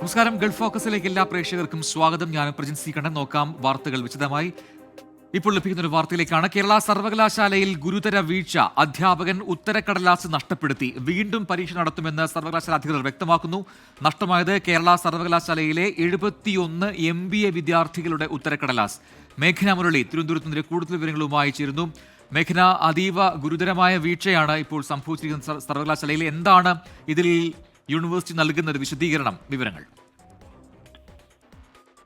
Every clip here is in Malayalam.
നമസ്കാരം. ഗൾഫ് ഫോക്കസിലേക്ക് എല്ലാ പ്രേക്ഷകർക്കും സ്വാഗതം. ഞാൻ പ്രജിൻ സി കണ്ണൻ. നോക്കാം വാർത്തകൾ വിശദമായി. ഇപ്പോൾ ലഭിക്കുന്ന ഒരു വാർത്തയിലേക്കാണ്. കേരള സർവകലാശാലയിൽ ഗുരുതര വീഴ്ച. അധ്യാപകൻ ഉത്തരക്കടലാസ് നഷ്ടപ്പെടുത്തി. വീണ്ടും പരീക്ഷ നടത്തുമെന്ന് സർവകലാശാല അധികൃതർ വ്യക്തമാക്കുന്നു. നഷ്ടമായത് കേരള സർവകലാശാലയിലെ 71 MBA വിദ്യാർത്ഥികളുടെ ഉത്തരക്കടലാസ്. മേഘന മുരളി തിരുവനന്തപുരത്ത് നിന്ന് കൂടുതൽ വിവരങ്ങളുമായി ചേരുന്നു. മേഘന, അതീവ ഗുരുതരമായ വീഴ്ചയാണ് ഇപ്പോൾ സംഭവിച്ചിരിക്കുന്ന സർവകലാശാലയിൽ. എന്താണ് ഇതിൽ യൂണിവേഴ്സിറ്റി നൽകുന്ന ഒരു വിശദീകരണം, വിവരങ്ങൾ?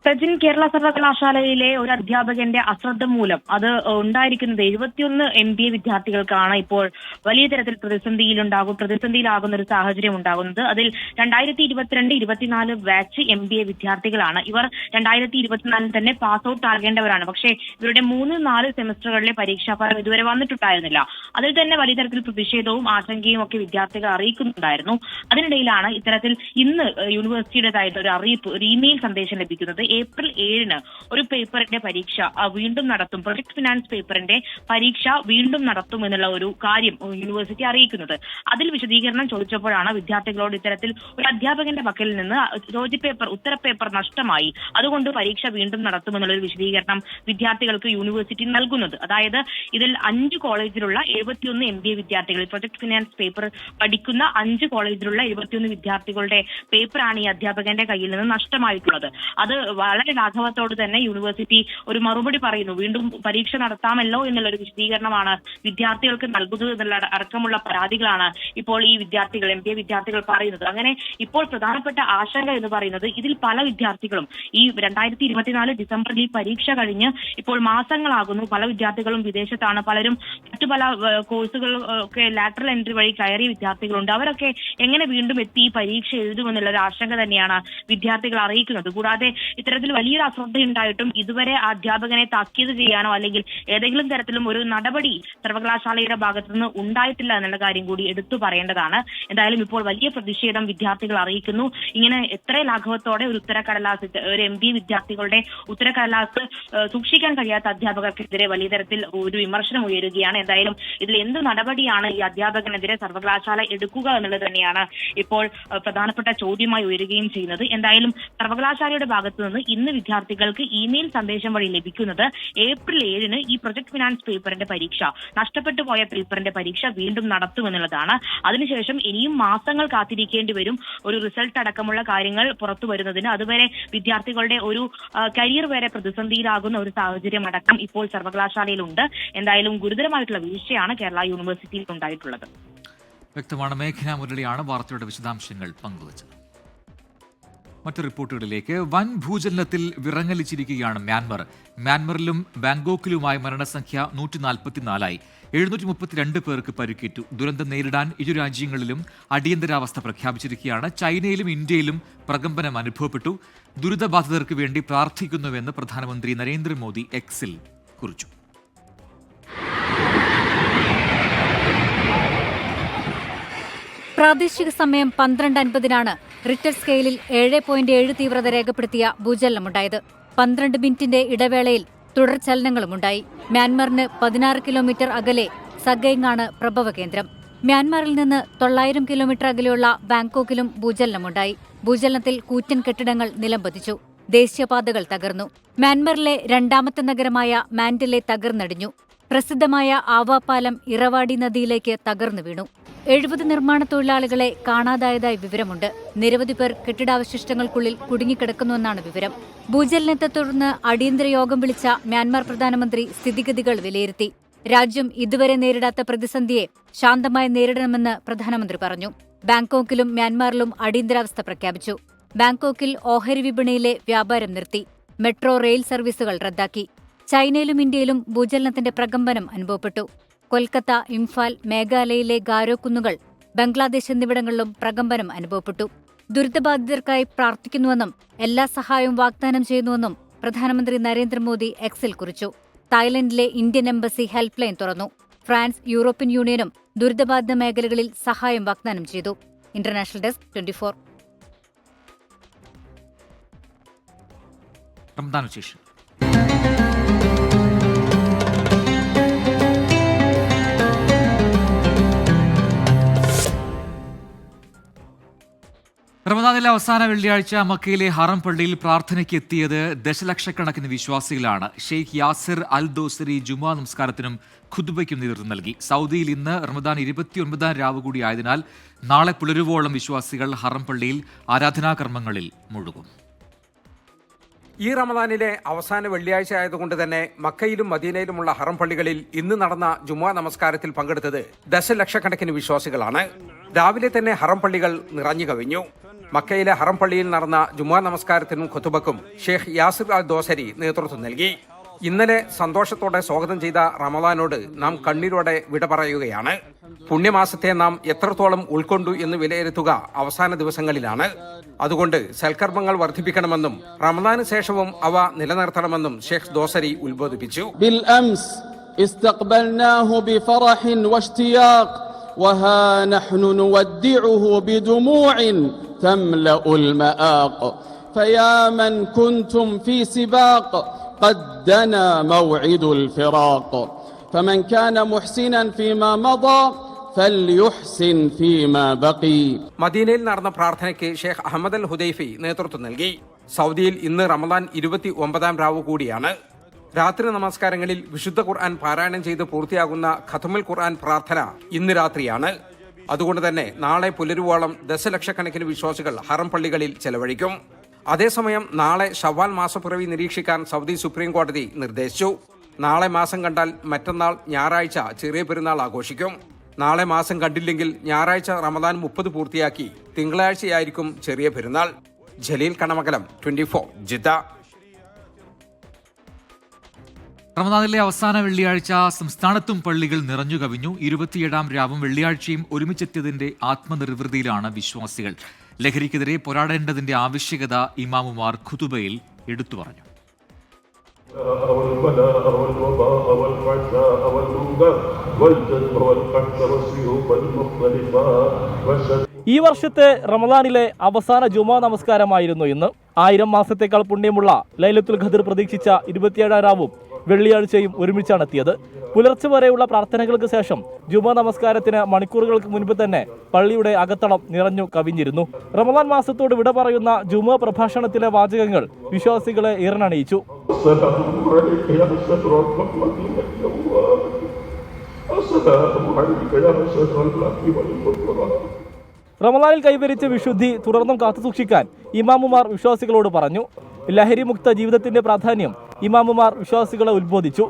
പ്രജിൻ, കേരള സർവകലാശാലയിലെ ഒരു അധ്യാപകന്റെ അശ്രദ്ധ മൂലം അത് ഉണ്ടായിരിക്കുന്നത് 71 MBA വിദ്യാർത്ഥികൾക്കാണ് ഇപ്പോൾ വലിയ തരത്തിൽ പ്രതിസന്ധിയിലാകുന്ന ഒരു സാഹചര്യം ഉണ്ടാകുന്നത്. അതിൽ 2022-24 ബാച്ച് MBA വിദ്യാർത്ഥികളാണ്. ഇവർ 2024 തന്നെ പാസ് ഔട്ട് ആകേണ്ടവരാണ്. പക്ഷേ ഇവരുടെ 3-4 സെമസ്റ്ററുകളിലെ പരീക്ഷാഫലം ഇതുവരെ വന്നിട്ടുണ്ടായിരുന്നില്ല. അതിൽ തന്നെ വലിയ തരത്തിൽ പ്രതിഷേധവും ആശങ്കയും ഒക്കെ വിദ്യാർത്ഥികൾ അറിയിക്കുന്നുണ്ടായിരുന്നു. അതിനിടയിലാണ് ഇത്തരത്തിൽ ഇന്ന് യൂണിവേഴ്സിറ്റിയുടേതായിട്ട് ഒരു അറിയിപ്പ്, ഒരു ഇമെയിൽ സന്ദേശം ലഭിക്കുന്നത്. ഏപ്രിൽ 7 ഒരു പേപ്പറിന്റെ പരീക്ഷ വീണ്ടും നടത്തും, പ്രൊജക്ട് ഫിനാൻസ് പേപ്പറിന്റെ പരീക്ഷ വീണ്ടും നടത്തും എന്നുള്ള ഒരു കാര്യം യൂണിവേഴ്സിറ്റി അറിയിക്കുന്നത്. അതിൽ വിശദീകരണം ചോദിച്ചപ്പോഴാണ് വിദ്യാർത്ഥികളോട് ഇത്തരത്തിൽ ഒരു അധ്യാപകന്റെ പക്കൽ നിന്ന് ഉത്തരപേപ്പർ നഷ്ടമായി, അതുകൊണ്ട് പരീക്ഷ വീണ്ടും നടത്തുമെന്നുള്ള ഒരു വിശദീകരണം വിദ്യാർത്ഥികൾക്ക് യൂണിവേഴ്സിറ്റി നൽകുന്നത്. അതായത് ഇതിൽ 5 കോളേജിലുള്ള 71 MBA വിദ്യാർത്ഥികൾ, പ്രൊജക്ട് ഫിനാൻസ് പേപ്പർ പഠിക്കുന്ന 5 കോളേജിലുള്ള 71 വിദ്യാർത്ഥികളുടെ പേപ്പറാണ് ഈ അധ്യാപകന്റെ കയ്യിൽ നിന്ന് നഷ്ടമായിട്ടുള്ളത്. അത് വളരെ ലാഘവത്തോട് തന്നെ യൂണിവേഴ്സിറ്റി ഒരു മറുപടി പറയുന്നു. വീണ്ടും പരീക്ഷ നടത്താമല്ലോ എന്നുള്ളൊരു വിശദീകരണമാണ് വിദ്യാർത്ഥികൾക്ക് നൽകുന്നത് എന്നുള്ള അടക്കമുള്ള പരാതികളാണ് ഇപ്പോൾ ഈ വിദ്യാർത്ഥികൾ, MBA വിദ്യാർത്ഥികൾ പറയുന്നത്. അങ്ങനെ ഇപ്പോൾ പ്രധാനപ്പെട്ട ആശങ്ക എന്ന് പറയുന്നത്, ഇതിൽ പല വിദ്യാർത്ഥികളും ഈ 2024 ഡിസംബറിൽ ഈ പരീക്ഷ കഴിഞ്ഞ് ഇപ്പോൾ മാസങ്ങളാകുന്നു. പല വിദ്യാർത്ഥികളും വിദേശത്താണ്, പലരും മറ്റു പല കോഴ്സുകൾ ഒക്കെ ലാറ്ററൽ എൻട്രി വഴി കയറിയ വിദ്യാർത്ഥികളുണ്ട്. അവരൊക്കെ എങ്ങനെ വീണ്ടും എത്തി ഈ പരീക്ഷ എഴുതുമെന്നുള്ള ഒരു ആശങ്ക തന്നെയാണ് വിദ്യാർത്ഥികൾ അറിയിക്കുന്നത്. കൂടാതെ ഇത്തരത്തിൽ വലിയൊരു അശ്രദ്ധയുണ്ടായിട്ടും ഇതുവരെ ആ അധ്യാപകനെ താക്കീത് ചെയ്യാനോ അല്ലെങ്കിൽ ഏതെങ്കിലും തരത്തിലും ഒരു നടപടി സർവകലാശാലയുടെ ഭാഗത്തു നിന്ന് ഉണ്ടായിട്ടില്ല എന്നുള്ള കാര്യം കൂടി എടുത്തു പറയേണ്ടതാണ്. എന്തായാലും ഇപ്പോൾ വലിയ പ്രതിഷേധം വിദ്യാർത്ഥികൾ അറിയിക്കുന്നു. ഇങ്ങനെ എത്ര ലാഘവത്തോടെ ഒരു ഉത്തരക്കടലാസ്, ഒരു MBA വിദ്യാർത്ഥികളുടെ ഉത്തരക്കടലാസ് സൂക്ഷിക്കാൻ കഴിയാത്ത അധ്യാപകർക്കെതിരെ വലിയ തരത്തിൽ ഒരു വിമർശനം ഉയരുകയാണ്. എന്തായാലും ഇതിൽ എന്ത് നടപടിയാണ് ഈ അധ്യാപകനെതിരെ സർവകലാശാല എടുക്കുക എന്നുള്ളത് തന്നെയാണ് ഇപ്പോൾ പ്രധാനപ്പെട്ട ചോദ്യമായി ഉയരുകയും ചെയ്യുന്നത്. എന്തായാലും സർവകലാശാലയുടെ ഭാഗത്തു നിന്ന് ഇന്ന് വിദ്യാർത്ഥികൾക്ക് ഇമെയിൽ സന്ദേശം വഴി ലഭിക്കുന്നത് ഏപ്രിൽ 7 ഈ പ്രൊജക്ട് ഫിനാൻസ് പേപ്പറിന്റെ പരീക്ഷ, നഷ്ടപ്പെട്ടു പോയ പേപ്പറിന്റെ പരീക്ഷ വീണ്ടും നടത്തുമെന്നുള്ളതാണ്. അതിനുശേഷം ഇനിയും മാസങ്ങൾ കാത്തിരിക്കേണ്ടി വരും ഒരു റിസൾട്ട് അടക്കമുള്ള കാര്യങ്ങൾ പുറത്തു വരുന്നതിന്. അതുവരെ വിദ്യാർത്ഥികളുടെ ഒരു കരിയർ വരെ പ്രതിസന്ധിയിലാകുന്ന ഒരു സാഹചര്യം അടക്കം ഇപ്പോൾ സർവകലാശാലയിലുണ്ട്. എന്തായാലും ഗുരുതരമായിട്ടുള്ള വീഴ്ചയാണ് കേരള യൂണിവേഴ്സിറ്റിയിൽ ഉണ്ടായിട്ടുള്ളത്. വ്യക്തമാണ്. മേഘന മുരളിയാണ് വാർത്തയുടെ വിശദാംശങ്ങൾ പങ്കുവച്ചത്. മറ്റു റിപ്പോർട്ടുകളിലേക്ക്. വൻ ഭൂചലനത്തിൽ വിറങ്ങലിച്ചിരിക്കുകയാണ് മ്യാൻമറിലും ബാങ്കോക്കിലുമായി മരണസംഖ്യ 144ആയി. 732 പേർക്ക് പരിക്കേറ്റു. ദുരന്തം നേരിടാൻ ഇരു രാജ്യങ്ങളിലും അടിയന്തരാവസ്ഥ പ്രഖ്യാപിച്ചിരിക്കുകയാണ്. ചൈനയിലും ഇന്ത്യയിലും പ്രകമ്പനം അനുഭവപ്പെട്ടു. ദുരിതബാധിതർക്ക് വേണ്ടി പ്രാർത്ഥിക്കുന്നുവെന്ന് പ്രധാനമന്ത്രി നരേന്ദ്രമോദി എക്സിൽ കുറിച്ചു. പ്രാദേശിക സമയം 12:50 റിക്ടർ സ്കെയിലിൽ 7.7 തീവ്രത രേഖപ്പെടുത്തിയ ഭൂചലനമുണ്ടായത്. 12 മിനിറ്റിന്റെ ഇടവേളയിൽ തുടർചലനങ്ങളുമുണ്ടായി. മ്യാൻമറിന് 16 കിലോമീറ്റർ അകലെ സഗൈങ്ങാണ് പ്രഭവ കേന്ദ്രം. മ്യാൻമറിൽ നിന്ന് 900 കിലോമീറ്റർ അകലെയുള്ള ബാങ്കോക്കിലും ഭൂചലനമുണ്ടായി. ഭൂചലനത്തിൽ കൂറ്റൻ കെട്ടിടങ്ങൾ നിലംപതിച്ചു. ദേശീയപാതകൾ തകർന്നു. മ്യാൻമറിലെ രണ്ടാമത്തെ നഗരമായ മാൻഡിലെ തകർന്നടിഞ്ഞു. പ്രസിദ്ധമായ ആവാ പാലം ഇറവാടി നദിയിലേക്ക് തകർന്നു വീണു. 70 നിർമ്മാണ തൊഴിലാളികളെ കാണാതായതായി വിവരമുണ്ട്. നിരവധി പേർ കെട്ടിടാവശിഷ്ടങ്ങൾക്കുള്ളിൽ കുടുങ്ങിക്കിടക്കുന്നുവെന്നാണ് വിവരം. ഭൂചലനത്തെ തുടർന്ന് അടിയന്തര യോഗം വിളിച്ച മ്യാൻമാർ പ്രധാനമന്ത്രി സ്ഥിതിഗതികൾ വിലയിരുത്തി. രാജ്യം ഇതുവരെ നേരിടാത്ത പ്രതിസന്ധിയെ ശാന്തമായി നേരിടണമെന്ന് പ്രധാനമന്ത്രി പറഞ്ഞു. ബാങ്കോക്കിലും മ്യാൻമാറിലും അടിയന്തരാവസ്ഥ പ്രഖ്യാപിച്ചു. ബാങ്കോക്കിൽ ഓഹരി വിപണിയിലെ വ്യാപാരം നിർത്തി. മെട്രോ റെയിൽ സർവീസുകൾ റദ്ദാക്കി. ചൈനയിലും ഇന്ത്യയിലും ഭൂചലനത്തിന്റെ പ്രകമ്പനം അനുഭവപ്പെട്ടു. കൊൽക്കത്ത, ഇംഫാൽ, മേഘാലയയിലെ ഗാരോ കുന്നുകൾ, ബംഗ്ലാദേശ് എന്നിവിടങ്ങളിലും പ്രകമ്പനം അനുഭവപ്പെട്ടു. ദുരിതബാധിതർക്കായി പ്രാർത്ഥിക്കുന്നുവെന്നും എല്ലാ സഹായവും വാഗ്ദാനം ചെയ്യുന്നുവെന്നും പ്രധാനമന്ത്രി നരേന്ദ്രമോദി എക്സിൽ കുറിച്ചു. തായ്ലൻഡിലെ ഇന്ത്യൻ എംബസി ഹെൽപ്പ് ലൈൻ തുറന്നു. ഫ്രാൻസ്, യൂറോപ്യൻ യൂണിയനും ദുരിതബാധിത മേഖലകളിൽ സഹായം വാഗ്ദാനം ചെയ്തു. International desk 24. റമദാൻ റമദാനിലെ അവസാന വെള്ളിയാഴ്ച മക്കയിലെ ഹറം പള്ളിയിൽ പ്രാർത്ഥനയ്ക്ക് എത്തിയത് ദശലക്ഷക്കണക്കിന് വിശ്വാസികളാണ്. ഷെയ്ഖ് യാസിർ അൽ ദോസരി ജുമാ നമസ്കാരത്തിനും ഖുതുബയ്ക്കും നേതൃത്വം നൽകി. സൗദിയിൽ ഇന്ന് റമദാൻ 29 രാവ് കൂടി ആയതിനാൽ നാളെ പുലരുവോളം വിശ്വാസികൾ ഹറം പള്ളിയിൽ ആരാധനാകർമ്മങ്ങളിൽ മുഴുകും. ഈ റമദാനിലെ അവസാന വെള്ളിയാഴ്ച ആയതുകൊണ്ട് തന്നെ മക്കയിലും മദീനയിലുമുള്ള ഹറം പള്ളികളിൽ ഇന്ന് നടന്ന ജുമുഅ നമസ്കാരത്തിൽ പങ്കെടുത്തത് ദശലക്ഷക്കണക്കിന് വിശ്വാസികളാണ്. രാവിലെ തന്നെ ഹറം പള്ളികൾ നിറഞ്ഞു കവിഞ്ഞു. മക്കയിലെ ഹറം പള്ളിയിൽ നടന്ന ജുമുഅ നമസ്കാരത്തിനും ഖുതുബക്കും ഷെയ്ഖ് യാസിർ അൽ ദോസരി നേതൃത്വം നൽകി. ഇന്നലെ സന്തോഷത്തോടെ സ്വാഗതം ചെയ്ത റമദാനോട് നാം കണ്ണീരോടെ വിട പറയുകയാണ്. പുണ്യമാസത്തെ നാം എത്രത്തോളം ഉൾക്കൊണ്ടു എന്ന് വിലയിരുത്തുക അവസാന ദിവസങ്ങളിലാണ്. അതുകൊണ്ട് സൽക്കർമ്മങ്ങൾ വർദ്ധിപ്പിക്കണമെന്നും റമദാന് ശേഷവും അവ നിലനിർത്തണമെന്നും ഷെയ്ഖ് ദോസരി ഉത്ബോധിപ്പിച്ചു. وها نحن نودعه بدموع تملأ المآق فيا من كنتم في سباق قد دنا موعد الفراق فمن كان محسنا فيما مضى فليحسن فيما بقي. മദീനയിൽ നടന്ന പ്രാർത്ഥനയ്ക്ക് ഷെയ്ഖ് അഹമ്മദ് അൽ ഹുദൈഫി നേതൃത്വം നൽകി. സൗദിയിൽ ഇന്ന് റമദാൻ 29 രാവ് കൂടിയാണ്. രാത്രി നമസ്കാരങ്ങളിൽ വിശുദ്ധ ഖുർആൻ പാരായണം ചെയ്ത് പൂർത്തിയാകുന്ന ഖത്മുൽ ഖുർആൻ പ്രാർത്ഥന ഇന്ന് രാത്രിയാണ്. അതുകൊണ്ട് തന്നെ നാളെ പുലരുവോളം ദശലക്ഷക്കണക്കിന് വിശ്വാസികൾ ഹറം പള്ളികളിൽ ചെലവഴിക്കും. അതേസമയം നാളെ ഷവ്വാൽ മാസപ്പിറവി നിരീക്ഷിക്കാൻ സൗദി സുപ്രീം കോടതി നിർദ്ദേശിച്ചു. നാളെ മാസം കണ്ടാൽ മറ്റന്നാൾ ഞായറാഴ്ച ചെറിയ പെരുന്നാൾ ആഘോഷിക്കും. നാളെ മാസം കണ്ടില്ലെങ്കിൽ ഞായറാഴ്ച റമദാൻ 30 പൂർത്തിയാക്കി തിങ്കളാഴ്ചയായിരിക്കും ചെറിയ പെരുന്നാൾ. ജലീൽ കണമകലം, 24 ജിദ്ദ. റമദാനിലെ അവസാന വെള്ളിയാഴ്ച സംസ്ഥാനത്തും പള്ളികൾ നിറഞ്ഞു കവിഞ്ഞു. 27 രാവും വെള്ളിയാഴ്ചയും ഒരുമിച്ചെത്തിയതിന്റെ ആത്മനിർവൃതിയിലാണ് വിശ്വാസികൾ. ലഹരിക്കെതിരെ പോരാടേണ്ടതിന്റെ ആവശ്യകത ഇമാമുമാർ ഖുതുബയിൽ എടുത്തു പറഞ്ഞു. ഈ വർഷത്തെ റമദാനിലെ അവസാന ജുമാ നമസ്കാരമായിരുന്നു ഇന്ന്. 1000 മാസത്തേക്കാൾ പുണ്യമുള്ള ലൈലത്തുൽ ഖദ്ർ പ്രതീക്ഷിച്ച 27 രാവും വെള്ളിയാഴ്ചയും ഒരുമിച്ചാണ് എത്തിയത്. പുലർച്ചെ വരെയുള്ള പ്രാർത്ഥനകൾക്ക് ശേഷം ജുമാ നമസ്കാരത്തിന് മണിക്കൂറുകൾക്ക് മുൻപ് തന്നെ പള്ളിയുടെ അകത്തളം നിറഞ്ഞു കവിഞ്ഞിരുന്നു. റമദാൻ മാസത്തോട് വിട പറയുന്ന ജുമാ പ്രഭാഷണത്തിലെ വാചകങ്ങൾ വിശ്വാസികളെ ഈറനണിയിച്ചു. റമദാനിൽ കൈവരിച്ച വിശുദ്ധി തുടർന്നും കാത്തുസൂക്ഷിക്കാൻ ഇമാമുമാർ വിശ്വാസികളോട് പറഞ്ഞു. ലഹരിമുക്ത ജീവിതത്തിന്റെ പ്രാധാന്യം ഇമാമുമാർ വിശ്വാസികളെ ഉത്ബോധിച്ചു.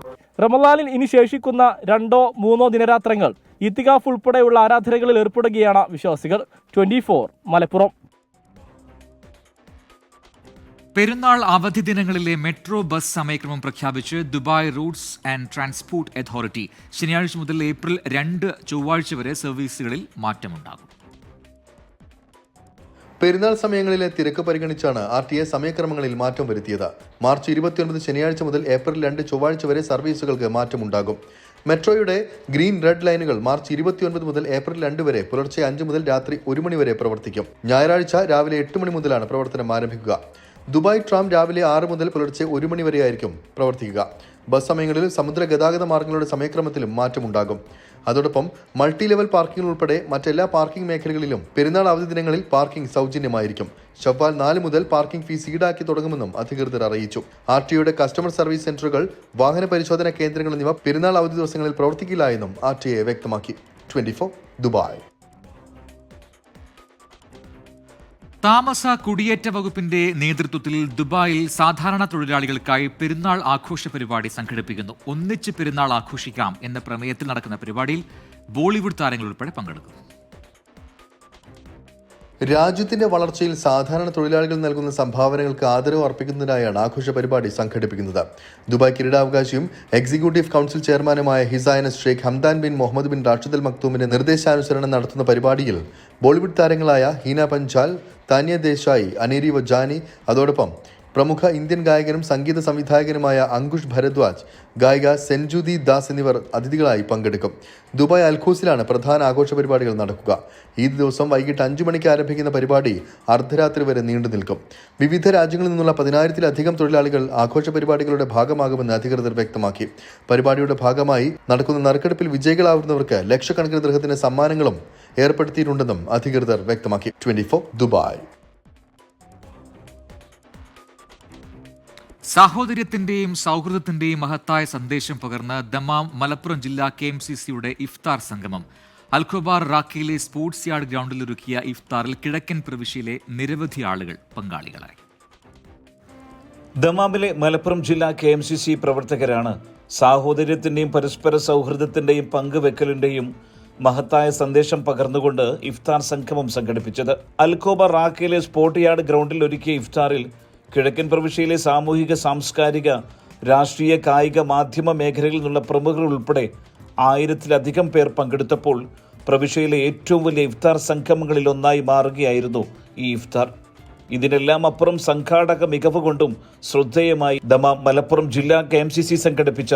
റമദാനിൽ ഇനി ശേഷിക്കുന്ന 2-3 ദിനരാത്രങ്ങൾ ഇത്തികാഫ് ഉൾപ്പെടെയുള്ള ആരാധനകളിൽ ഏർപ്പെടുകയാണ് വിശ്വാസികൾ. 24 മലപ്പുറം. പെരുന്നാൾ അവധി ദിനങ്ങളിലെ മെട്രോ ബസ് സമയക്രമം പ്രഖ്യാപിച്ച് Dubai Roots and transport authority. ശനിയാഴ്ച മുതൽ ഏപ്രിൽ 2 ചൊവ്വാഴ്ച വരെ സർവീസുകളിൽ മാറ്റമുണ്ടാകും. പെരുന്നാൾ സമയങ്ങളിലെ തിരക്ക് പരിഗണിച്ചാണ് RTA സമയക്രമങ്ങളിൽ മാറ്റം വരുത്തിയത്. മാർച്ച് 29 ശനിയാഴ്ച മുതൽ ഏപ്രിൽ 2 ചൊവ്വാഴ്ച വരെ സർവീസുകൾക്ക് മാറ്റമുണ്ടാകും. മെട്രോയുടെ ഗ്രീൻ റെഡ് ലൈനുകൾ മാർച്ച് 29 മുതൽ ഏപ്രിൽ 2 വരെ പുലർച്ചെ 5 മുതൽ രാത്രി 1 മണി വരെ പ്രവർത്തിക്കും. ഞായറാഴ്ച രാവിലെ 8 മണി മുതലാണ് പ്രവർത്തനം ആരംഭിക്കുക. ദുബായ് ട്രാം രാവിലെ 6 മുതൽ പുലർച്ചെ 1 മണി വരെയായിരിക്കും പ്രവർത്തിക്കുക. ബസ് സമയങ്ങളിൽ സമുദ്ര ഗതാഗത മാർഗങ്ങളുടെ സമയക്രമത്തിലും മാറ്റമുണ്ടാകും. അതോടൊപ്പം മൾട്ടി ലെവൽ പാർക്കിംഗ് ഉൾപ്പെടെ മറ്റെല്ലാ പാർക്കിംഗ് മേഖലകളിലും പെരുന്നാൾ അവധി ദിനങ്ങളിൽ പാർക്കിംഗ് സൗജന്യമായിരിക്കും. ഷവ്വാൽ 4 മുതൽ പാർക്കിംഗ് ഫീസ് ഈടാക്കി തുടങ്ങുമെന്നും അധികൃതർ അറിയിച്ചു. RTOയുടെ കസ്റ്റമർ സർവീസ് സെന്ററുകൾ, വാഹന പരിശോധനാ കേന്ദ്രങ്ങൾ എന്നിവ പെരുന്നാൾ അവധി ദിവസങ്ങളിൽ പ്രവർത്തിക്കില്ല എന്നും RTA വ്യക്തമാക്കി. 24 ദുബായ്. താമസ കുടിയേറ്റ വകുപ്പിന്റെ നേതൃത്വത്തിൽ ദുബായിൽ സാധാരണ തൊഴിലാളികൾക്കായി പെരുന്നാൾ ആഘോഷ പരിപാടി സംഘടിപ്പിക്കുന്നു. ഒന്നിച്ച് പെരുന്നാൾ ആഘോഷിക്കാം എന്ന പ്രമേയത്തിൽ നടക്കുന്ന പരിപാടിയിൽ ബോളിവുഡ് താരങ്ങൾ ഉൾപ്പെടെ പങ്കെടുക്കും. രാജ്യത്തിന്റെ വളർച്ചയിൽ സാധാരണ തൊഴിലാളികൾ നൽകുന്ന സംഭാവനകൾക്ക് ആദരവ് അർപ്പിക്കുന്നതിനായാണ് ആഘോഷ പരിപാടി സംഘടിപ്പിക്കുന്നത്. ദുബായ് കിരീടാവകാശിയും എക്സിക്യൂട്ടീവ് കൗൺസിൽ ചെയർമാനുമായ His Highness Sheikh Hamdan bin Mohammed bin Rashid Al മക്തൂമിന്റെ നിർദ്ദേശാനുസരണം നടത്തുന്ന പരിപാടിയിൽ ബോളിവുഡ് താരങ്ങളായ ഹീന പഞ്ചാൽ, താനിയ ദേശായി, അനേരി വജാനി, അതോടൊപ്പം പ്രമുഖ ഇന്ത്യൻ ഗായകനും സംഗീത സംവിധായകനുമായ അങ്കുഷ് ഭരദ്വാജ്, ഗായിക സെൻജുദി ദാസ് എന്നിവർ അതിഥികളായി പങ്കെടുക്കും. ദുബായ് അൽഖൂസിലാണ് പ്രധാന ആഘോഷ പരിപാടികൾ നടക്കുക. ഈദ് ദിവസം വൈകിട്ട് 5 മണിക്ക് ആരംഭിക്കുന്ന പരിപാടി അർദ്ധരാത്രി വരെ നീണ്ടു നിൽക്കും. വിവിധ രാജ്യങ്ങളിൽ നിന്നുള്ള 10,000-ലധികം തൊഴിലാളികൾ ആഘോഷ പരിപാടികളുടെ ഭാഗമാകുമെന്ന് അധികൃതർ വ്യക്തമാക്കി. പരിപാടിയുടെ ഭാഗമായി നടക്കുന്ന നറുക്കെടുപ്പിൽ വിജയികളാവുന്നവർക്ക് ലക്ഷക്കണക്കിന് ദിർഹത്തിന്റെ സമ്മാനങ്ങളും ഏർപ്പെടുത്തിയിട്ടുണ്ടെന്നും അധികൃതർ വ്യക്തമാക്കി. 24 ദുബായ്. സാഹോദര്യത്തിന്റെയും സൗഹൃദത്തിന്റെയും മഹത്തായ സന്ദേശം പകർന്ന് ദമാം മലപ്പുറം ജില്ലാ KMCCയുടെ ഇഫ്താർ സംഗമം. അൽഖോബാർ റാക്കിയിലെ സ്പോർട്സ് യാർഡ് ഗ്രൗണ്ടിൽ ഒരുക്കിയ ഇഫ്താറിൽ കിഴക്കൻ പ്രവിശ്യയിലെ നിരവധി ആളുകൾ പങ്കാളികളായി. ദമാമിലെ മലപ്പുറം ജില്ലാ KMCC പ്രവർത്തകരാണ് സാഹോദര്യത്തിന്റെയും പരസ്പര സൗഹൃദത്തിന്റെയും പങ്കുവെക്കലിന്റെയും മഹത്തായ സന്ദേശം പകർന്നുകൊണ്ട് ഇഫ്താർ സംഗമം സംഘടിപ്പിച്ചത്. അൽഖോബാർ റാക്കിയിലെ സ്പോർട്സ് യാർഡ് ഗ്രൗണ്ടിൽ ഒരുക്കിയ ഇഫ്താറിൽ കിഴക്കൻ പ്രവിശ്യയിലെ സാമൂഹിക, സാംസ്കാരിക, രാഷ്ട്രീയ, കായിക, മാധ്യമ മേഖലകളിൽ നിന്നുള്ള പ്രമുഖർ ഉൾപ്പെടെ 1000-ലധികം പേർ പങ്കെടുത്തപ്പോൾ പ്രവിശ്യയിലെ ഏറ്റവും വലിയ ഇഫ്താർ സംഗമങ്ങളിൽ ഒന്നായി മാറുകയായിരുന്നു ഈ ഇഫ്താർ. ഇതിനെല്ലാം അപ്പുറം സംഘാടക മികവ് കൊണ്ടും ശ്രദ്ധേയമായി ദമാം മലപ്പുറം ജില്ലാ KMCC സംഘടിപ്പിച്ച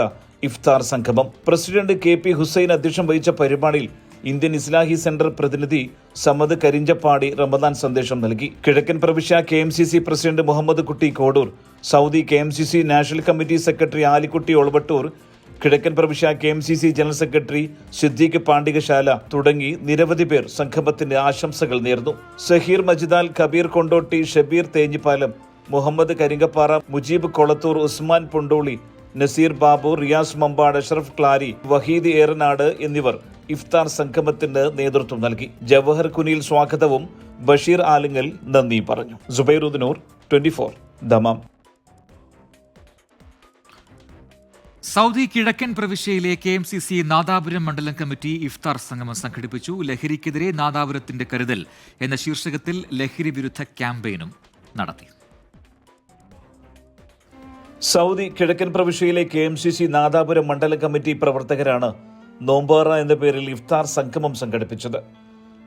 ഇഫ്താർ സംഗമം. പ്രസിഡന്റ് KP ഹുസൈൻ അധ്യക്ഷം വഹിച്ച പരിപാടിയിൽ ഇന്ത്യൻ ഇസ്ലാഹി സെന്റർ പ്രതിനിധി സമദ് കരിഞ്ചപ്പാടി റമദാൻ സന്ദേശം നൽകി. കിഴക്കൻ പ്രവിശ്യ KMCC പ്രസിഡന്റ് മുഹമ്മദ് കുട്ടി Kodur, Saudi KMCC national committee secretary Alikutty Olavattur, കിഴക്കൻ പ്രവിശ്യ KMCC general secretary Siddique Pandikashala തുടങ്ങി നിരവധി പേർ സംഗമത്തിന്റെ ആശംസകൾ നേർന്നു. സഹീർ മജിദാൽ, കബീർ കൊണ്ടോട്ടി, ഷബീർ തേഞ്ഞിപ്പാലം, മുഹമ്മദ് കരിങ്കപ്പാറ, മുജീബ് കൊളത്തൂർ, ഉസ്മാൻ പൊണ്ടോളി, നസീർ ബാബു, റിയാസ് മമ്പാട്, അഷ്റഫ് ക്ലാരി, വഹീദ് ഏറനാട് എന്നിവർ ഇഫ്താർ സംഗമത്തിന് നേതൃത്വം നൽകി. ജവഹർ കുനിയിൽ സ്വാഗതവും ബഷീർ ആലിങ്ങൽ നന്ദി പറഞ്ഞു. സുബൈറുദ്ദീനൂർ, 24 ദമാം. സൗദി കിഴക്കൻ പ്രവിശ്യയിലെ KMCC നാദാപുരം മണ്ഡലം കമ്മിറ്റി ഇഫ്താർ സംഗമം സംഘടിപ്പിച്ചു. ലഹരിക്കെതിരെ നാദാപുരത്തിന്റെ കരുതൽ എന്ന ശീർഷകത്തിൽ ലഹരി വിരുദ്ധ ക്യാമ്പയിനും നടത്തി. സൗദി കിഴക്കൻ പ്രവിശ്യയിലെ KMCC നാദാപുരം മണ്ഡലം കമ്മിറ്റി പ്രവർത്തകരാണ് നോമ്പാറ എന്ന പേരിൽ ഇഫ്താർ സംഗമം സംഘടിപ്പിച്ചത്.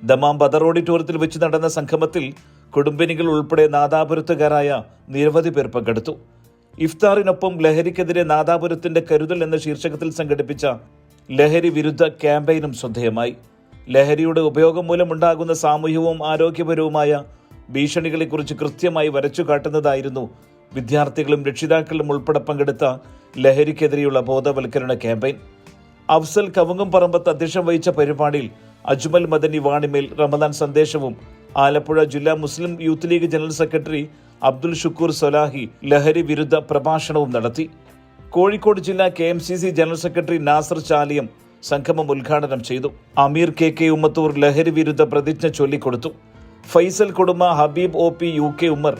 ദമാം ബദർ ഓഡിറ്റോറിയത്തിൽ വെച്ച് നടന്ന സംഗമത്തിൽ കുടുംബിനികൾ ഉൾപ്പെടെ നാദാപുരത്തുകാരായ നിരവധി പേർ പങ്കെടുത്തു. ഇഫ്താറിനൊപ്പം ലഹരിക്കെതിരെ നാദാപുരത്തിന്റെ കരുതൽ എന്ന ശീർഷകത്തിൽ സംഘടിപ്പിച്ച ലഹരി വിരുദ്ധ ക്യാമ്പയിനും ശ്രദ്ധേയമായി. ലഹരിയുടെ ഉപയോഗം മൂലമുണ്ടാകുന്ന സാമൂഹികവും ആരോഗ്യപരവുമായ ഭീഷണികളെക്കുറിച്ച് കൃത്യമായി വരച്ചു കാട്ടുന്നതായിരുന്നു വിദ്യാർത്ഥികളും രക്ഷിതാക്കളും ഉൾപ്പെടെ പങ്കെടുത്ത ലഹരിക്കെതിരെയുള്ള ബോധവൽക്കരണ ക്യാമ്പയിൻ. അഫ്സൽ കവുങ്ങും പറമ്പത്ത് അധ്യക്ഷം വഹിച്ച പരിപാടിയിൽ അജ്മൽ മദനി വാണിമേൽ റമദാൻ സന്ദേശവും ആലപ്പുഴ ജില്ലാ Muslim Youth League general secretary Abdul Shukoor Solahi ലഹരി വിരുദ്ധ പ്രഭാഷണവും നടത്തി. കോഴിക്കോട് ജില്ലാ KMCC general secretary Nasar Chaliyam സംഗമം ഉദ്ഘാടനം ചെയ്തു. അമീർ KK ഉമ്മത്തൂർ ലഹരി വിരുദ്ധ പ്രതിജ്ഞ ചൊല്ലിക്കൊടുത്തു. ഫൈസൽ കുടുംബ, ഹബീബ് OP, UK ഉമ്മർ,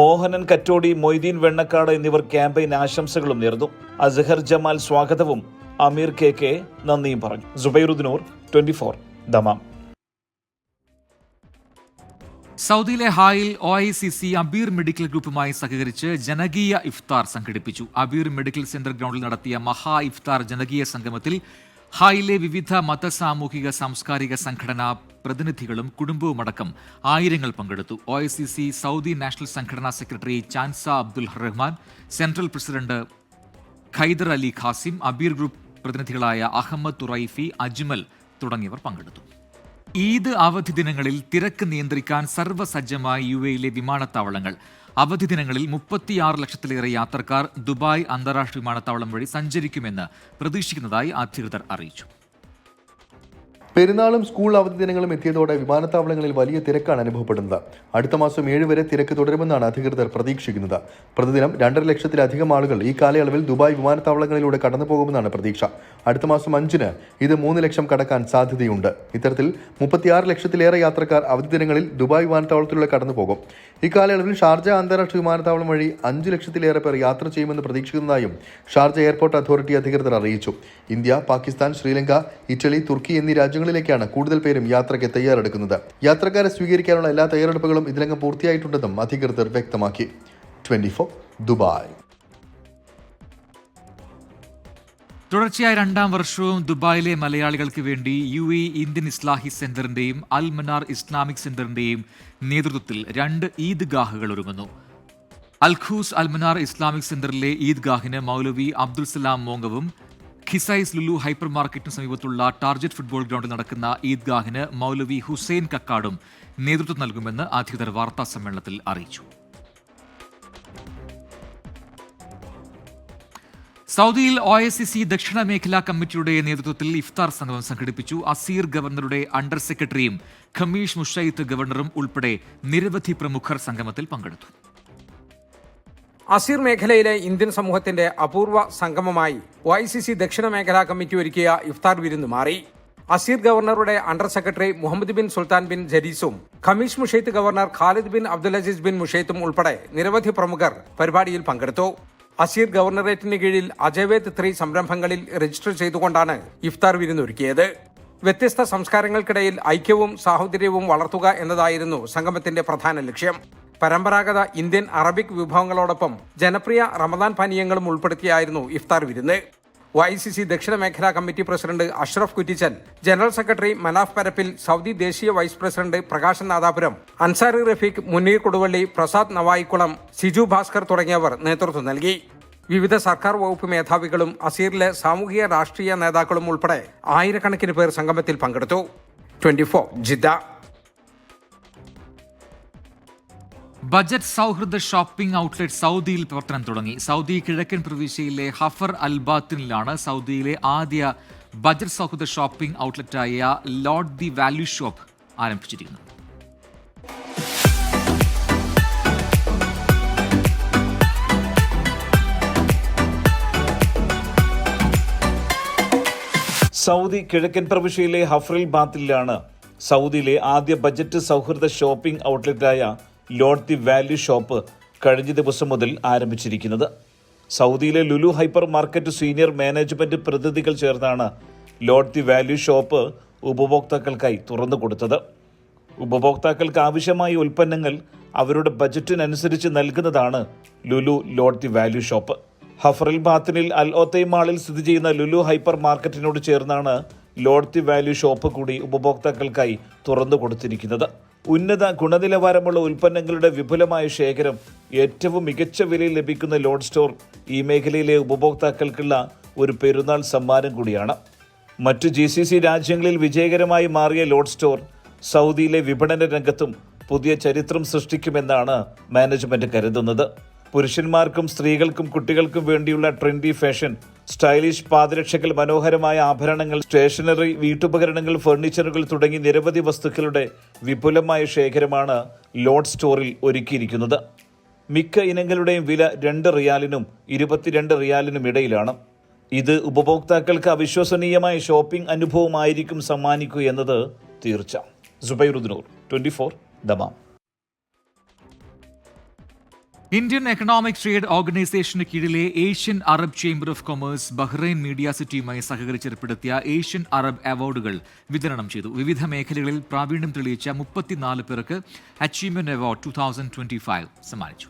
മോഹനൻ കറ്റോടി, മൊയ്തീൻ വെണ്ണക്കാട് എന്നിവർ ക്യാമ്പയിൻ ആശംസകളും നേർന്നു. അസ്ഹർ ജമാൽ സ്വാഗതവും അമീർ KK നന്ദിയും പറഞ്ഞു. സുബൈറുദ്ദീനൂർ, 24 ദമാം. സൗദിയിലെ ഹായിൽ OICC അബീർ മെഡിക്കൽ ഗ്രൂപ്പുമായി സഹകരിച്ച് ജനകീയ ഇഫ്താർ സംഘടിപ്പിച്ചു. അബീർ മെഡിക്കൽ സെന്റർ ഗ്രൗണ്ടിൽ നടത്തിയ മഹാ ഇഫ്താർ ജനകീയ സംഗമത്തിൽ ഹായിലെ വിവിധ മത, സാമൂഹിക, സാംസ്കാരിക സംഘടനാ പ്രതിനിധികളും കുടുംബവുമടക്കം ആയിരങ്ങൾ പങ്കെടുത്തു. OICC സൗദി നാഷണൽ സംഘടനാ secretary Chansa Abdul Rahman, central president Khaidar Ali Khasim, Abeer group പ്രതിനിധികളായ അഹമ്മദ് തുറൈഫി, അജ്മൽ തുടങ്ങിയവർ പങ്കെടുത്തു. ഈദ് അവധി ദിനങ്ങളിൽ തിരക്ക് നിയന്ത്രിക്കാൻ സർവ്വസജ്ജമായി UAEയിലെ വിമാനത്താവളങ്ങൾ. അവധി ദിനങ്ങളിൽ 36 ലക്ഷത്തിലേറെ യാത്രക്കാർ ദുബായ് അന്താരാഷ്ട്ര വിമാനത്താവളം വഴി സഞ്ചരിക്കുമെന്ന് പ്രതീക്ഷിക്കുന്നതായി അധികൃതർ അറിയിച്ചു. പെരുന്നാളും സ്കൂൾ അവധി ദിനങ്ങളും എത്തിയതോടെ വിമാനത്താവളങ്ങളിൽ വലിയ തിരക്കാണ് അനുഭവപ്പെടുന്നത്. അടുത്ത മാസം 7 വരെ തിരക്ക് തുടരുമെന്നാണ് അധികൃതർ പ്രതീക്ഷിക്കുന്നത്. പ്രതിദിനം 2.5 ലക്ഷത്തിലധികം ആളുകൾ ഈ കാലയളവിൽ ദുബായ് വിമാനത്താവളങ്ങളിലൂടെ കടന്നു പോകുമെന്നാണ് പ്രതീക്ഷ. അടുത്ത മാസം 5-ന് ഇത് 3 ലക്ഷം കടക്കാൻ സാധ്യതയുണ്ട്. ഇത്തരത്തിൽ 36 ലക്ഷത്തിലേറെ യാത്രക്കാർ അവധി ദിനങ്ങളിൽ ദുബായ് വിമാനത്താവളത്തിലൂടെ കടന്നു പോകും. ഇക്കാലയളവിൽ ഷാർജ അന്താരാഷ്ട്ര വിമാനത്താവളം വഴി 5 ലക്ഷത്തിലേറെ പേർ യാത്ര ചെയ്യുമെന്ന് പ്രതീക്ഷിക്കുന്നതായും ഷാർജ എയർപോർട്ട് അതോറിറ്റി അധികൃതർ അറിയിച്ചു. ഇന്ത്യ, പാകിസ്ഥാൻ, ശ്രീലങ്ക, ഇറ്റലി, തുർക്കി എന്നീ രാജ്യങ്ങളിലേക്കാണ് കൂടുതൽ പേരും യാത്രയ്ക്ക് തയ്യാറെടുക്കുന്നത്. യാത്രക്കാരെ സ്വീകരിക്കാനുള്ള എല്ലാ തയ്യാറെടുപ്പുകളും ഇതിനകം പൂർത്തിയായിട്ടുണ്ടെന്നും അധികൃതർ വ്യക്തമാക്കി. 24 ദുബായ്. തുടർച്ചയായ 2ാം വർഷവും ദുബായിലെ മലയാളികൾക്ക് വേണ്ടി UAE ഇന്ത്യൻ ഇസ്ലാഹി സെന്ററിന്റെയും അൽ മനാർ ഇസ്ലാമിക് സെന്ററിന്റെയും നേതൃത്വത്തിൽ 2 ഈദ്ഗാഹുകൾ ഒരുങ്ങുന്നു. അൽഖൂസ് അൽ മനാർ ഇസ്ലാമിക് സെന്ററിലെ ഈദ്ഗാഹിന് മൗലവി അബ്ദുൽ സലാം മോങ്കവും ഖിസൈസ് ലുലു ഹൈപ്പർ മാർക്കറ്റിന് സമീപത്തുള്ള ടാർജറ്റ് ഫുട്ബോൾ ഗ്രൗണ്ടിൽ നടക്കുന്ന ഈദ്ഗാഹിന് മൗലവി ഹുസൈൻ കക്കാടും നേതൃത്വം നൽകുമെന്ന് അധികൃതർ വാർത്താ സമ്മേളനത്തിൽ അറിയിച്ചു. സൗദിയിൽ OICC ദക്ഷിണ മേഖലാ കമ്മിറ്റിയുടെ നേതൃത്വത്തിൽ ഇഫ്താർ സംഗമം സംഘടിപ്പിച്ചു. അസീർ ഗവർണറുടെ അണ്ടർ സെക്രട്ടറിയും ഖമീഷ് മുഷൈത്ത് ഗവർണറും ഉൾപ്പെടെ നിരവധി പ്രമുഖർ സംഗമത്തിൽ പങ്കെടുത്തു. അസീർ മേഖലയിലെ ഇന്ത്യൻ സമൂഹത്തിന്റെ അപൂർവ സംഗമമായി OICC ദക്ഷിണ മേഖലാ കമ്മിറ്റി ഒരുക്കിയ ഇഫ്താർ വിരുന്ന് മാറി. അസീർ ഗവർണറുടെ under secretary Mohammed bin Sultan bin ജരീസും Khamis Mushait governor Khalid bin Abdul Aziz bin മുഷൈത്തും ഉൾപ്പെടെ നിരവധി പ്രമുഖർ പരിപാടിയിൽ പങ്കെടുത്തു. അസീർ ഗവർണറേറ്റിന് കീഴിൽ അജവേദ് 3 സംരംഭങ്ങളിൽ രജിസ്റ്റർ ചെയ്തുകൊണ്ടാണ് ഇഫ്താർ വിരുന്നൊരുക്കിയത്. വ്യത്യസ്ത സംസ്കാരങ്ങൾക്കിടയിൽ ഐക്യവും സാഹോദര്യവും വളർത്തുക എന്നതായിരുന്നു സംഗമത്തിന്റെ പ്രധാന ലക്ഷ്യം. പരമ്പരാഗത ഇന്ത്യൻ അറബിക് വിഭവങ്ങളോടൊപ്പം ജനപ്രിയ റമദാൻ പാനീയങ്ങളും ഉൾപ്പെടുത്തിയായിരുന്നു ഇഫ്താർ വിരുന്ന്. OICC ദക്ഷിണ മേഖലാ committee president Ashraf Kuttichan, general secretary Manaf Parappil, Saudi ദേശീയ വൈസ് പ്രസിഡന്റ് പ്രകാശൻ നാദാപുരം, അൻസാരി റഫീഖ്, മുനീർ കൊടുവള്ളി, പ്രസാദ് നവായിക്കുളം, സിജു ഭാസ്കർ തുടങ്ങിയവർ നേതൃത്വം നൽകി. വിവിധ സർക്കാർ വകുപ്പ് മേധാവികളും അസീറിലെ സാമൂഹിക രാഷ്ട്രീയ നേതാക്കളും ഉൾപ്പെടെ ആയിരക്കണക്കിന് പേർ സംഗമത്തിൽ പങ്കെടുത്തു. 24 ജിദ്ദ. ബജറ്റ് സൗഹൃദ ഷോപ്പിംഗ് ഔട്ട്ലെറ്റ് സൗദിയിൽ പ്രവർത്തനം തുടങ്ങി. സൗദി കിഴക്കൻ പ്രവിശ്യയിലെ ഹഫർ അൽബാത്തിനിലാണ് സൗദിയിലെ ആദ്യ ബജറ്റ് സൗഹൃദ ഷോപ്പിംഗ് ഔട്ട്ലെറ്റായ ലോർഡ് ദി വാല്യൂ ഷോപ്പ് ആരംഭിച്ചിരിക്കുന്നത്. സൗദി കിഴക്കൻ പ്രവിശ്യയിലെ ഹഫറിൽ ബാത്തിലാണ് സൗദിയിലെ ആദ്യ ബജറ്റ് സൗഹൃദ ഷോപ്പിംഗ് ഔട്ട്ലെറ്റായ ലോർഡ് ദി വാല്യൂ ഷോപ്പ് കഴിഞ്ഞ ദിവസം മുതൽ ആരംഭിച്ചിരിക്കുന്നത്. സൗദിയിലെ Lulu hypermarket senior management പ്രതിനിധികൾ ചേർന്നാണ് ലോർഡ് ദി വാല്യൂ ഷോപ്പ് ഉപഭോക്താക്കൾക്കായി തുറന്നു കൊടുത്തത്. ഉപഭോക്താക്കൾക്ക് ആവശ്യമായ ഉൽപ്പന്നങ്ങൾ അവരുടെ ബജറ്റിനനുസരിച്ച് നൽകുന്നതാണ് Lulu lord the value shop. ഹഫറിൽ ബാത്തിനിൽ അൽ ഒത്തൈ മാളിൽ സ്ഥിതി ചെയ്യുന്ന ലുലു ഹൈപ്പർ മാർക്കറ്റിനോട് ചേർന്നാണ് ലോർഡ് ദി വാല്യൂ ഷോപ്പ് കൂടി ഉപഭോക്താക്കൾക്കായി തുറന്നു കൊടുത്തിരിക്കുന്നത്. ഉന്നത ഗുണനിലവാരമുള്ള ഉൽപ്പന്നങ്ങളുടെ വിപുലമായ ശേഖരം, ഏറ്റവും മികച്ച വിലയിൽ ലഭിക്കുന്ന ലോഡ് സ്റ്റോർ ഈ മേഖലയിലെ ഉപഭോക്താക്കൾക്കുള്ള ഒരു പെരുന്നാൾ സമ്മാനം കൂടിയാണ്. മറ്റു GCC രാജ്യങ്ങളിൽ വിജയകരമായി മാറിയ ലോഡ് സ്റ്റോർ സൗദിയിലെ വിപണന രംഗത്തും പുതിയ ചരിത്രം സൃഷ്ടിക്കുമെന്നാണ് മാനേജ്മെന്റ് കരുതുന്നത്. പുരുഷന്മാർക്കും സ്ത്രീകൾക്കും കുട്ടികൾക്കും വേണ്ടിയുള്ള ട്രെൻഡി ഫാഷൻ, സ്റ്റൈലിഷ് പാദരക്ഷകൾ, മനോഹരമായ ആഭരണങ്ങൾ, സ്റ്റേഷനറി, വീട്ടുപകരണങ്ങൾ, ഫർണിച്ചറുകൾ തുടങ്ങി നിരവധി വസ്തുക്കളുടെ വിപുലമായ ശേഖരമാണ് ലോഡ് സ്റ്റോറിൽ ഒരുക്കിയിരിക്കുന്നത്. മിക്ക ഇനങ്ങളുടെയും വില 2 റിയാലിനും 22 റിയാലിനും ഇടയിലാണ്. ഇത് ഉപഭോക്താക്കൾക്ക് അവിശ്വസനീയമായ ഷോപ്പിംഗ് അനുഭവമായിരിക്കും സമ്മാനിക്കുക എന്നത് തീർച്ച. സുബൈറുദ്ദീനൂർ, 24 ദമാം. ഇന്ത്യൻ എക്കണോമിക് ട്രേഡ് ഓർഗനൈസേഷന് കീഴിലെ Asian Arab chamber of commerce Bahrain media സിറ്റിയുമായി സഹകരിച്ച് ഏർപ്പെടുത്തിയ ഏഷ്യൻ അറബ് അവാർഡുകൾ വിതരണം ചെയ്തു. വിവിധ മേഖലകളിൽ പ്രാവീണ്യം തെളിയിച്ച 34 പേർക്ക് അച്ചീവ്മെന്റ് അവാർഡ് 2025 സമ്മാനിച്ചു.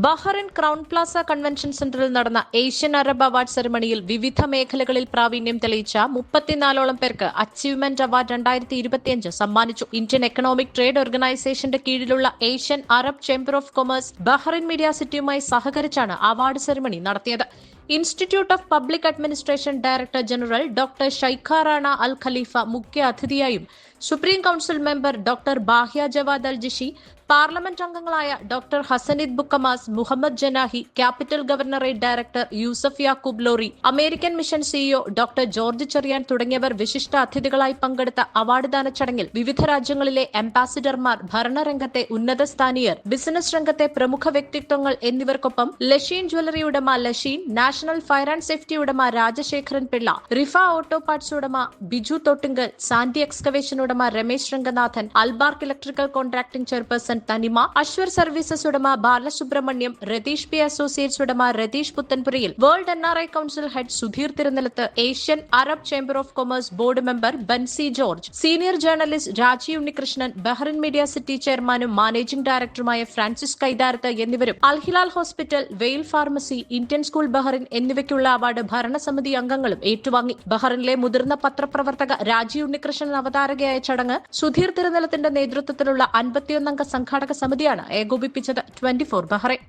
ബഹ്റൈൻ ക്രൗൺ പ്ലാസ കൺവെൻഷൻ സെന്ററിൽ നടന്ന ഏഷ്യൻ അറബ് അവാർഡ് സെറമണിയിൽ വിവിധ മേഖലകളിൽ പ്രാവീണ്യം തെളിയിച്ച 34ഓളം പേർക്ക് അച്ചീവ്മെന്റ് അവാർഡ് 2025 സമ്മാനിച്ചു. ഇന്ത്യൻ എക്കണോമിക് ട്രേഡ് ഓർഗനൈസേഷന്റെ കീഴിലുള്ള Asian Arab chamber of commerce Bahrain media സിറ്റിയുമായി സഹകരിച്ചാണ് അവാർഡ് സെറമണി നടത്തിയത്. Institute of public administration director general doctor Shaikha Rana Al Khalifa മുഖ്യ അതിഥിയായും supreme council member doctor Bahiya Jawad Al Jishi, parliament അംഗങ്ങളായ doctor Hassan Eid Bukhammas, Mohammed Janahi, capital governorate director Yusuf Yaqoob Lori, American mission CEO doctor George Cherian തുടങ്ങിയവർ വിശിഷ്ട അതിഥികളായി പങ്കെടുത്ത അവാർഡ് ദാന ചടങ്ങിൽ വിവിധ രാജ്യങ്ങളിലെ അംബാസിഡർമാർ, ഭരണരംഗത്തെ ഉന്നത സ്ഥാനീയർ, ബിസിനസ് രംഗത്തെ പ്രമുഖ വ്യക്തിത്വങ്ങൾ എന്നിവർക്കൊപ്പം ലഷീൻ ജ്വല്ലറി ഉടമ Lasheen, national fire and safety ഉടമ Rajasekharan Pillai, Riffa auto parts ഉടമ ബിജു തോട്ടിങ്കൽ, സാൻഡി എക്സ്കവേഷൻ ഉടമ Ramesh Ranganathan, Albarq electrical contracting chairperson Thanima, Ashwar services ഉടമ ബാലസുബ്രഹ്മണ്യം, രതീഷ് പി അസോസിയേറ്റ്സ് ഉടമ Ratheesh Puthanpurayil, world NRI council head Sudheer Thirunellath, Asian Arab chamber of commerce board member Bency George, senior journalist Rajeev Unnikrishnan, Bahrain media city ചെയർമാനും മാനേജിംഗ് ഡയറക്ടറുമായ ഫ്രാൻസിസ് കൈതാരത്ത് എന്നിവരും അൽഹിലാൽ ഹോസ്പിറ്റൽ, വെയിൽ ഫാർമസി, ഇന്ത്യൻ സ്കൂൾ ബഹ്റൈൻ എന്നിവയ്ക്കുള്ള അവാർഡ് ഭരണസമിതി അംഗങ്ങളും ഏറ്റുവാങ്ങി. ബഹ്റൈനിലെ മുതിർന്ന പത്രപ്രവർത്തക രാജീവ് ഉണ്ണികൃഷ്ണൻ അവതാരകയായ ചടങ്ങ് സുധീർ തിരുനെല്ലത്തിന്റെ നേതൃത്വത്തിലുള്ള 51 അംഗ സംഘാടക സമിതിയാണ് ഏകോപിപ്പിച്ചത്. 24 ബഹ്റൈൻ.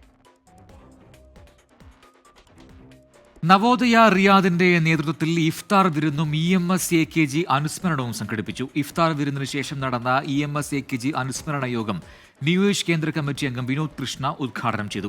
നവോദയ റിയാദിന്റെ നേതൃത്വത്തിൽ ഇഫ്താർ വിരുന്നും EMS AKG അനുസ്മരണവും സംഘടിപ്പിച്ചു. ഇഫ്താർ വിരുന്നിന് ശേഷം നടന്ന EMS AKG അനുസ്മരണ യോഗം ന്യൂ ഏജ് കേന്ദ്ര കമ്മിറ്റി അംഗം വിനോദ് കൃഷ്ണ ഉദ്ഘാടനം ചെയ്തു.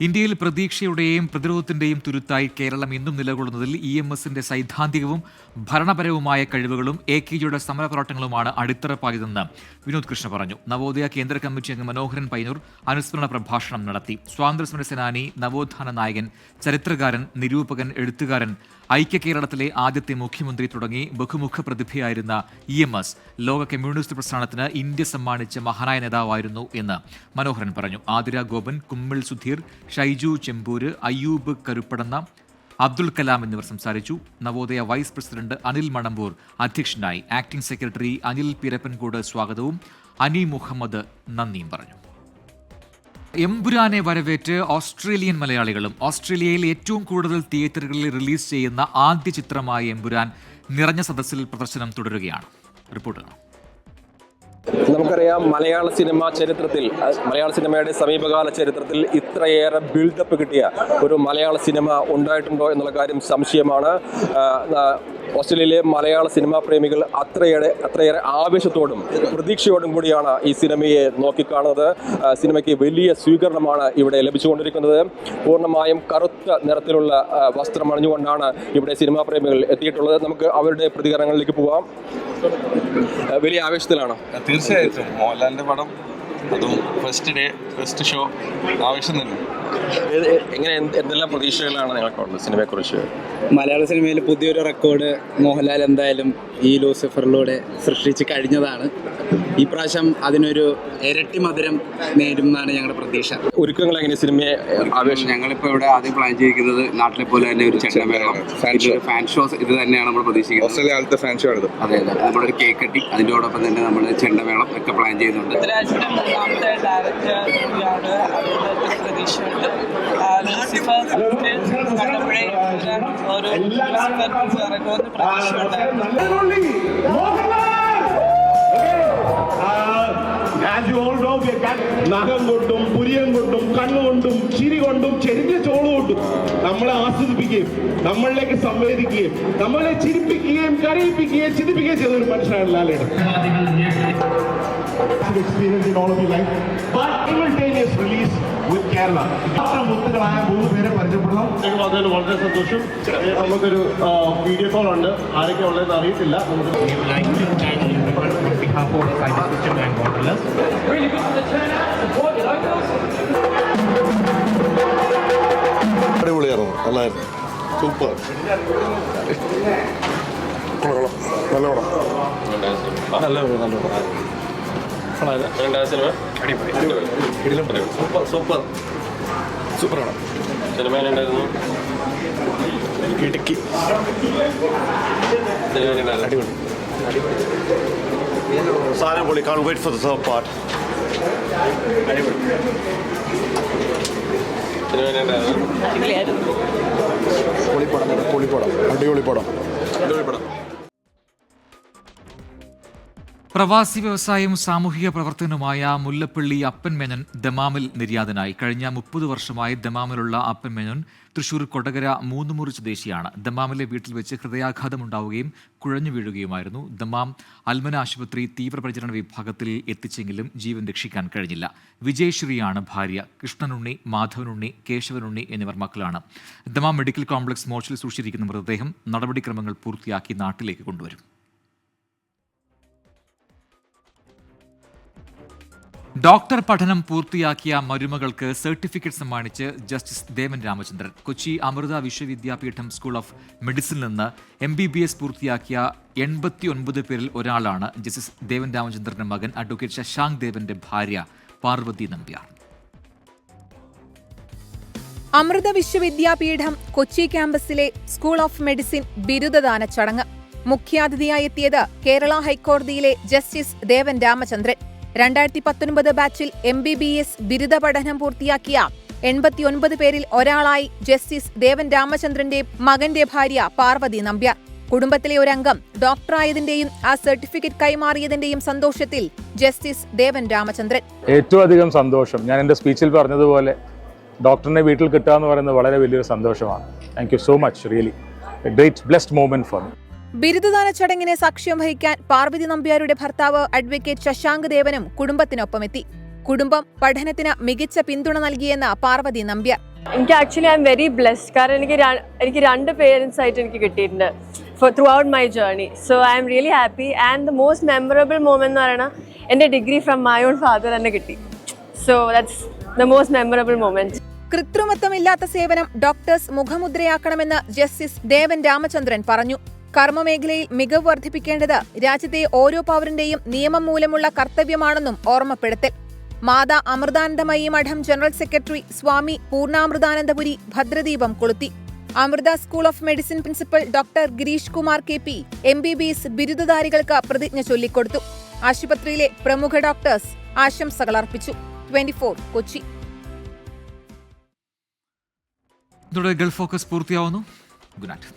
ഇന്ത്യയിൽ പ്രതീക്ഷയുടെയും പ്രതിരോധത്തിന്റെയും തുരുത്തായി കേരളം ഇന്നും നിലകൊള്ളുന്നതിൽ EMSന്റെ സൈദ്ധാന്തികവും ഭരണപരവുമായ കഴിവുകളും AKGയുടെ സമരപോരാട്ടങ്ങളുമാണ് അടിത്തറപ്പായതെന്ന് വിനോദ് കൃഷ്ണ പറഞ്ഞു. നവോദയ കേന്ദ്ര കമ്മിറ്റി അംഗം മനോഹരൻ പൈനൂർ അനുസ്മരണ പ്രഭാഷണം നടത്തി. സ്വാതന്ത്ര്യസമര സേനാനി, നവോത്ഥാന നായകൻ, ചരിത്രകാരൻ, നിരൂപകൻ, എഴുത്തുകാരൻ, ഐക്യ കേരളത്തിലെ ആദ്യത്തെ മുഖ്യമന്ത്രി തുടങ്ങി ബഹുമുഖ പ്രതിഭയായിരുന്ന EMS ലോക കമ്മ്യൂണിസ്റ്റ് പ്രസ്ഥാനത്തിന് ഇന്ത്യ സമ്മാനിച്ച മഹാനായ നേതാവായിരുന്നു എന്ന് മനോഹരൻ പറഞ്ഞു. ആതിര ഗോപൻ, കുമ്മിൾ സുധീർ, ഷൈജു ചെമ്പൂര്, അയ്യൂബ് കരുപ്പടന്ന, അബ്ദുൽ കലാം എന്നിവർ സംസാരിച്ചു. നവോദയ വൈസ് പ്രസിഡന്റ് അനിൽ മണമ്പൂർ അധ്യക്ഷനായി. ആക്ടിംഗ് സെക്രട്ടറി അനിൽ പിരപ്പൻകോട് സ്വാഗതവും അനി മുഹമ്മദ് നന്ദിയും പറഞ്ഞു. എമ്പുരാനെ വരവേറ്റ് ഓസ്ട്രേലിയൻ മലയാളികളും. ഓസ്ട്രേലിയയിൽ ഏറ്റവും കൂടുതൽ തിയേറ്ററുകളിൽ റിലീസ് ചെയ്യുന്ന ആദ്യ ചിത്രമായ എമ്പുരാൻ നിറഞ്ഞ സദസ്സിൽ പ്രദർശനം തുടരുകയാണ്. റിപ്പോർട്ട് കാണാം. നമുക്കറിയാം, മലയാള സിനിമയുടെ സമീപകാല ചരിത്രത്തിൽ ഇത്രയേറെ ബിൽഡപ്പ് കിട്ടിയ ഒരു മലയാള സിനിമ ഉണ്ടായിട്ടുണ്ടോ എന്നുള്ള കാര്യം സംശയമാണ്. ഓസ്ട്രേലിയയിലെ മലയാള സിനിമാ പ്രേമികൾ അത്രയേറെ ആവേശത്തോടും പ്രതീക്ഷയോടും കൂടിയാണ് ഈ സിനിമയെ നോക്കിക്കാണുന്നത്. സിനിമയ്ക്ക് വലിയ സ്വീകരണമാണ് ഇവിടെ ലഭിച്ചുകൊണ്ടിരിക്കുന്നത്. പൂർണ്ണമായും കറുത്ത നിറത്തിലുള്ള വസ്ത്രം അണിഞ്ഞുകൊണ്ടാണ് ഇവിടെ സിനിമാ പ്രേമികൾ എത്തിയിട്ടുള്ളത്. നമുക്ക് അവരുടെ പ്രതികരണങ്ങളിലേക്ക് പോവാം. വലിയ ആവേശത്തിലാണോ? തീർച്ചയായിട്ടും. മോഹൻലാലിന്റെ പടം, അതും ഫസ്റ്റ് ഷോ, ആവേശം തന്നെ. എന്തെല്ലാം പ്രതീക്ഷകളാണ് നിങ്ങൾക്കുള്ളത് സിനിമയെക്കുറിച്ച്? മലയാള സിനിമയിൽ പുതിയൊരു റെക്കോർഡ് മോഹൻലാൽ എന്തായാലും ഈ ലൂസിഫറിലൂടെ സൃഷ്ടിച്ച് കഴിഞ്ഞതാണ്. ഈ പ്രാവശ്യം അതിനൊരു ഇരട്ടി മധുരം നേരും എന്നാണ് ഞങ്ങളുടെ പ്രതീക്ഷ. ഒരുക്കങ്ങൾ എങ്ങനെ സിനിമയെ ആവേശം? ഞങ്ങളിപ്പോൾ ഇവിടെ ആദ്യം പ്ലാൻ ചെയ്തിരിക്കുന്നത് നാട്ടിലെ പോലെ തന്നെ ഒരു ചെണ്ടമേളം, ഫാൻ ഷോസ് ഇത് തന്നെയാണ് നമ്മൾ പ്രതീക്ഷിക്കുന്നത്. ഓസ്ട്രേലിയ ആദ്യത്തെ ഫാൻ ഷോ എടുത്തു. അതെ, നമ്മളൊരു കേക്ക് കട്ടി, അതിൻ്റെയോടൊപ്പം തന്നെ നമ്മൾ ചെണ്ടമേളം ഒക്കെ പ്ലാൻ ചെയ്യുന്നുണ്ട്. നഖം കൊണ്ടും പുരിയം കൊണ്ടും കണ്ണുകൊണ്ടും ചിരി കൊണ്ടും ചെറിയ ചോള് കൊണ്ടും നമ്മളെ ആസ്വദിപ്പിക്കുകയും നമ്മളിലേക്ക് സംവേദിക്കുകയും നമ്മളെ ചിരിപ്പിക്കുകയും കരയിപ്പിക്കുകയും ചിന്തിപ്പിക്കുകയും ചെയ്ത ഒരു മനുഷ്യനാണ് ലാലേട്ടൻ. Experience in all of your life, but simultaneous release with Kerala. മുത്തുകളായ 3 പേരെ പരിചയപ്പെടണം. അതിന് വളരെ സന്തോഷം. നമുക്കൊരു വീഡിയോ കോൾ ഉണ്ട്. ആരൊക്കെ ഉള്ളതെന്ന് അറിയത്തില്ല. അടിപൊളിയായിരുന്നു, നല്ലായിരുന്നു, സൂപ്പർ, നല്ല സൂപ്പറാണ്. ഇടുക്കി അടിപൊളി, സാധനം പൊളി. Can't wait for the third part. പൊളിപ്പടം, അടിപൊളി പടം. പ്രവാസി വ്യവസായവും സാമൂഹിക പ്രവർത്തനവുമായ മുല്ലപ്പള്ളി അപ്പൻ മേനോൻ ദമാമിൽ നിര്യാതനായി. കഴിഞ്ഞ 30 വർഷമായി ദമാമിലുള്ള അപ്പൻ മേനോൻ തൃശൂർ കൊടകര മൂന്നുമുറി സ്വദേശിയാണ്. ദമാമിലെ വീട്ടിൽ വെച്ച് ഹൃദയാഘാതമുണ്ടാവുകയും കുഴഞ്ഞു വീഴുകയുമായിരുന്നു. ദമാം അൽമന ആശുപത്രി തീവ്രപരിചരണ വിഭാഗത്തിൽ എത്തിച്ചെങ്കിലും ജീവൻ രക്ഷിക്കാൻ കഴിഞ്ഞില്ല. വിജയശ്രീയാണ് ഭാര്യ. കൃഷ്ണനുണ്ണി, മാധവനുണ്ണി, കേശവനുണ്ണി എന്നിവർ മക്കളാണ്. ദമാം മെഡിക്കൽ കോംപ്ലക്സ് മോർച്ചിൽ സൂക്ഷിച്ചിരിക്കുന്ന മൃതദേഹം നടപടിക്രമങ്ങൾ പൂർത്തിയാക്കി നാട്ടിലേക്ക് കൊണ്ടുവരും. ഡോക്ടർ പഠനം പൂർത്തിയാക്കിയ മരുമകൾക്ക് സർട്ടിഫിക്കറ്റ് സമ്മാനിച്ച് justice Devan Ramachandran. Kochi Amrita Vishwa Vidyapeetham school of മെഡിസിനിൽ നിന്ന് MBBS പൂർത്തിയാക്കിയ 89 പേരിൽ ഒരാളാണ് ജസ്റ്റിസ് ദേവൻ രാമചന്ദ്രന്റെ മകൻ അഡ്വക്കേറ്റ് ശശാങ്ക് ദേവന്റെ ഭാര്യ പാർവതി നമ്പ്യാർ. അമൃത വിശ്വവിദ്യാപീഠം കൊച്ചി ക്യാമ്പസിലെ സ്കൂൾ ഓഫ് മെഡിസിൻ ബിരുദദാന ചടങ്ങ്. മുഖ്യാതിഥിയായി എത്തിയത് കേരള ഹൈക്കോടതിയിലെ ജസ്റ്റിസ് ദേവൻ രാമചന്ദ്രൻ. 2019 ബാച്ചിൽ MBBS ബിരുദ പഠനം പൂർത്തിയാക്കിയ 89 പേരിൽ ഒരാളായി ജസ്റ്റിസ് ദേവൻ രാമചന്ദ്രന്റെ മകന്റെ ഭാര്യ പാർവതി നമ്പ്യാർ. കുടുംബത്തിലെ ഒരംഗം ഡോക്ടറായതിന്റെയും ആ സർട്ടിഫിക്കറ്റ് കൈമാറിയതിന്റെയും സന്തോഷത്തിൽ ജസ്റ്റിസ് ദേവൻ രാമചന്ദ്രൻ. ഏറ്റവും അധികം സന്തോഷം, ഞാൻ എൻ്റെ സ്പീച്ചിൽ പറഞ്ഞതുപോലെ ഡോക്ടറിനെ വീട്ടിൽ കിട്ടുക എന്ന് പറയുന്നത് വളരെ വലിയൊരു സന്തോഷമാണ്. Thank you so much, really A great blessed moment for me. ബിരുദദാന ചടങ്ങിനെ സാക്ഷ്യം വഹിക്കാൻ പാർവതി നമ്പ്യാരുടെ ഭർത്താവ് അഡ്വക്കേറ്റ് ശശാങ്ക് ദേവനും കുടുംബത്തിനൊപ്പമെത്തി. കുടുംബം പഠനത്തിന് മികച്ച പിന്തുണ നൽകിയെന്ന് പാർവതി നമ്പ്യാർ. എനിക്ക് actually I'm very blessed. കാരണം എനിക്ക് രണ്ട് പേരൻസ് ആയിട്ട് എനിക്ക് കിട്ടിയിട്ടുണ്ട് throughout my journey. So I'm really happy. And the most memorable moment എന്ന് പറയുന്നത് എൻ്റെ degree from my own father തന്നെ കിട്ടി. So that's the most memorable moment. കൃത്രിമത്വമില്ലാത്ത സേവനം ഡോക്ടേഴ്സ് മുഖമുദ്രയാക്കണമെന്ന് ജസ്റ്റിസ് ദേവൻ രാമചന്ദ്രൻ പറഞ്ഞു. കർമ്മമേഖലയിൽ മികവ് വർദ്ധിപ്പിക്കേണ്ടത് രാജ്യത്തെ ഓരോ പൗരന്റെയും നിയമം മൂലമുള്ള കർത്തവ്യമാണെന്നും ഓർമ്മപ്പെടുത്തൽ. മാതാ അമൃതാനന്ദമയി മഠം ജനറൽ സെക്രട്ടറി സ്വാമി പൂർണ്ണാമൃതാനന്ദപുരി ഭദ്രദീപം കൊളുത്തി. Amrita school of medicine principal doctor Girish Kumar KP MBBS ബിരുദധാരികൾക്ക് പ്രതിജ്ഞ ചൊല്ലിക്കൊടുത്തു. ആശുപത്രിയിലെ പ്രമുഖ ഡോക്ടേഴ്സ് ആശംസകൾ അർപ്പിച്ചു. 24 കൊച്ചി. ഇതോടെ ഗൾഫ് ഫോക്കസ് പൂർത്തിയാവുന്നു. Good night.